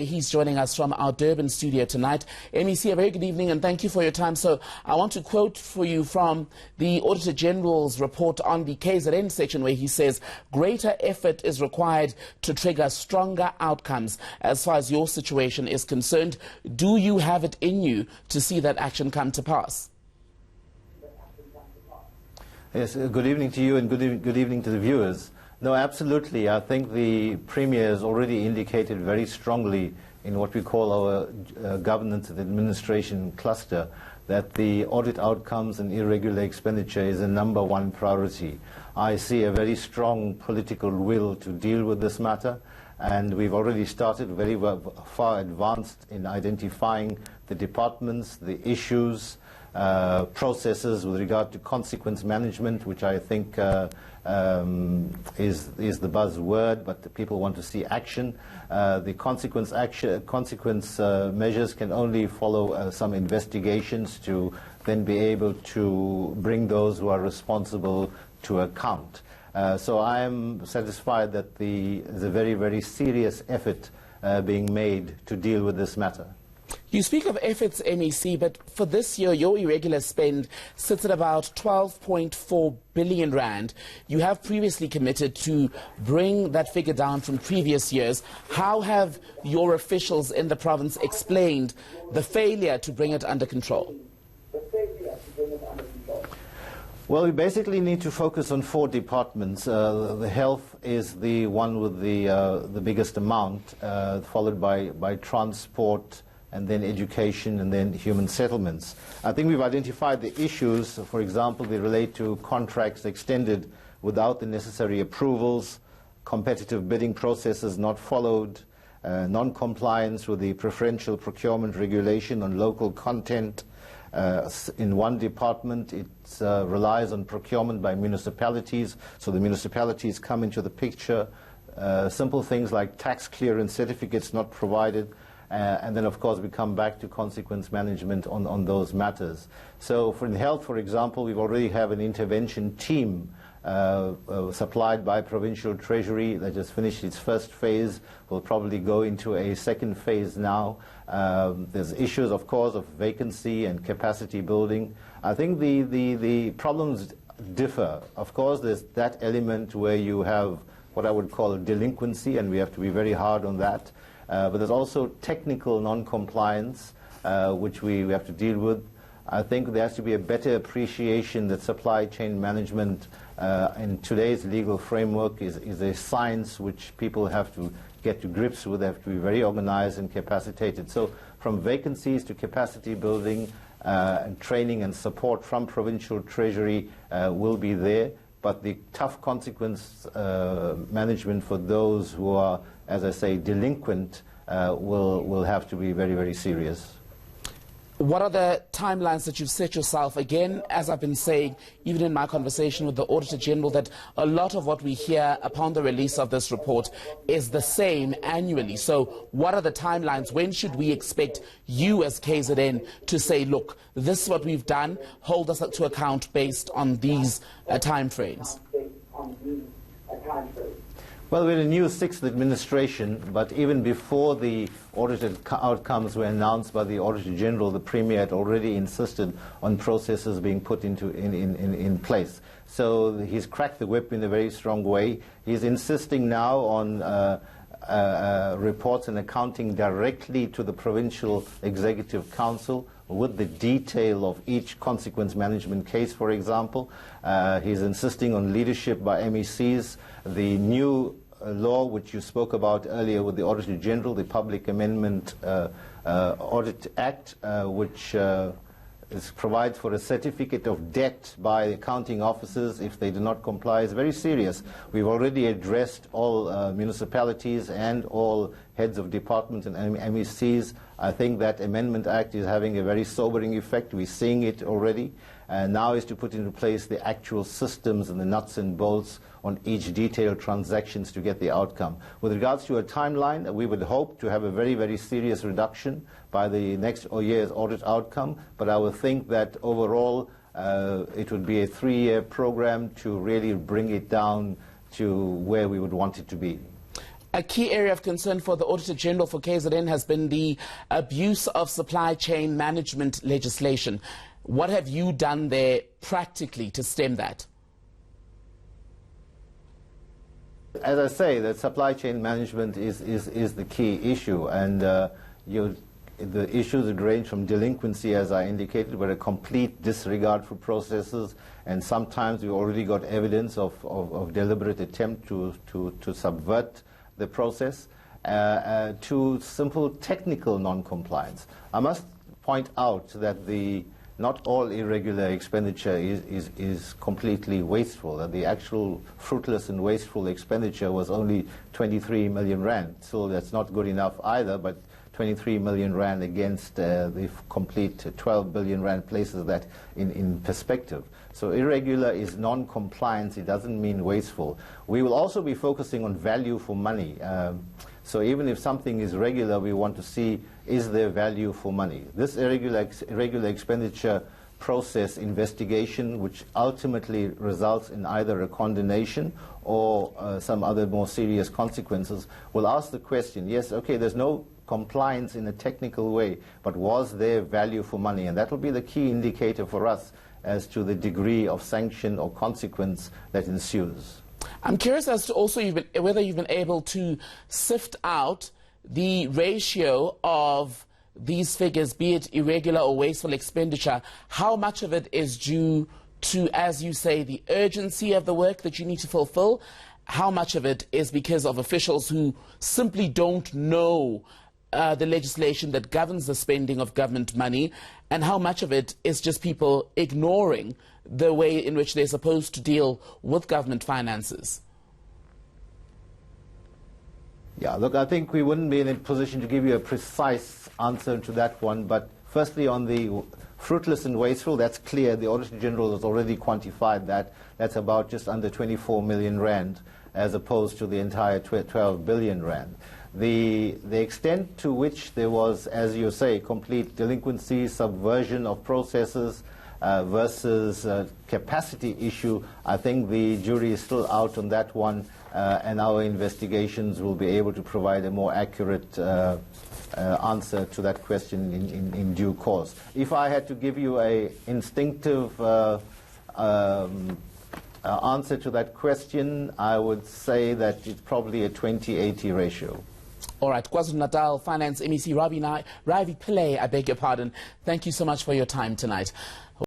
He's joining us from our Durban studio tonight. MEC, a very good evening and thank you for your time. So I want to quote for you from the Auditor General's report on the KZN section where he says, greater effort is required to trigger stronger outcomes as far as your situation is concerned. Do you have it in you to see that action come to pass? Yes, good evening to you and good evening to the viewers. No, absolutely. I think the Premier has already indicated very strongly in what we call our governance and administration cluster that the audit outcomes and irregular expenditure is a #1 priority. I see a very strong political will to deal with this matter, and we've already started very far advanced in identifying the departments, the issues, processes with regard to consequence management, which I think is the buzzword, but the people want to see action. The consequence measures can only follow some investigations to then be able to bring those who are responsible to account. So I am satisfied that there's a very, very serious effort being made to deal with this matter. You speak of efforts, MEC, but for this year, your irregular spend sits at about 12.4 billion rand. You have previously committed to bring that figure down from previous years. How have your officials in the province explained the failure to bring it under control? Well, we basically need to focus on 4 departments. The health is the one with the biggest amount, followed by transport, and then education, and then human settlements. I think we've identified the issues. For example, they relate to contracts extended without the necessary approvals, competitive bidding processes not followed, non-compliance with the preferential procurement regulation on local content. In one department, it relies on procurement by municipalities, so the municipalities come into the picture. Simple things like tax clearance certificates not provided. And then, of course, we come back to consequence management on those matters. So in health, for example, we already have an intervention team supplied by Provincial Treasury that just finished its first phase. Will probably go into a second phase now. There's issues, of course, of vacancy and capacity building. I think the problems differ. Of course, there's that element where you have what I would call delinquency, and we have to be very hard on that. But there's also technical non-compliance, which we have to deal with. I think there has to be a better appreciation that supply chain management in today's legal framework is a science which people have to get to grips with. They have to be very organized and capacitated. So from vacancies to capacity building and training and support from Provincial Treasury will be there. But the tough consequence management for those who are, as I say, delinquent will have to be very, very serious. What are the timelines that you've set yourself? Again, as I've been saying, even in my conversation with the Auditor General, that a lot of what we hear upon the release of this report is the same annually. So what are the timelines? When should we expect you as KZN to say, look, this is what we've done, hold us to account based on these time frames? Well, we're in a new 6th administration, but even before the audited outcomes were announced by the Auditor General, the Premier had already insisted on processes being put in place. So he's cracked the whip in a very strong way. He's insisting now on reports and accounting directly to the Provincial Executive Council with the detail of each consequence management case, for example. He's insisting on leadership by MECs. The new law which you spoke about earlier with the Auditor General, the Public Amendment Audit Act, which provides for a certificate of debt by accounting officers if they do not comply, is very serious. We've already addressed all municipalities and all heads of departments and MECs. I think that Amendment Act is having a very sobering effect. We're seeing it already. And now is to put into place the actual systems and the nuts and bolts on each detailed transactions to get the outcome. With regards to a timeline, we would hope to have a very, very serious reduction by the next year's audit outcome, but I would think that overall it would be a 3-year program to really bring it down to where we would want it to be. A key area of concern for the Auditor General for KZN has been the abuse of supply chain management legislation. What have you done there practically to stem that? As I say, that supply chain management is the key issue, and the issues would range from delinquency, as I indicated, where a complete disregard for processes, and sometimes we already got evidence of deliberate attempt to subvert the process, to simple technical non-compliance. I must point out that not all irregular expenditure is completely wasteful. That the actual fruitless and wasteful expenditure was only 23 million rand. So that's not good enough either, but 23 million rand against the complete 12 billion rand places that in perspective. So irregular is non-compliance. It doesn't mean wasteful. We will also be focusing on value for money. So even if something is regular, we want to see, is there value for money? This irregular expenditure process investigation, which ultimately results in either a condemnation or some other more serious consequences, will ask the question, yes, okay, there's no compliance in a technical way, but was there value for money? And that will be the key indicator for us as to the degree of sanction or consequence that ensues. I'm curious as to also whether you've been able to sift out the ratio of these figures, be it irregular or wasteful expenditure. How much of it is due to, as you say, the urgency of the work that you need to fulfill? How much of it is because of officials who simply don't know the legislation that governs the spending of government money, and how much of it is just people ignoring the way in which they're supposed to deal with government finances? Yeah, look, I think we wouldn't be in a position to give you a precise answer to that one, but firstly on the fruitless and wasteful, that's clear. The Auditor General has already quantified that. That's about just under 24 million rand as opposed to the entire 12 billion rand. The extent to which there was, as you say, complete delinquency, subversion of processes versus capacity issue, I think the jury is still out on that one, and our investigations will be able to provide a more accurate answer to that question in due course. If I had to give you an instinctive answer to that question, I would say that it's probably a 20-80 ratio. All right, KwaZulu-Natal Finance MEC Ravi Pillay, I beg your pardon. Thank you so much for your time tonight.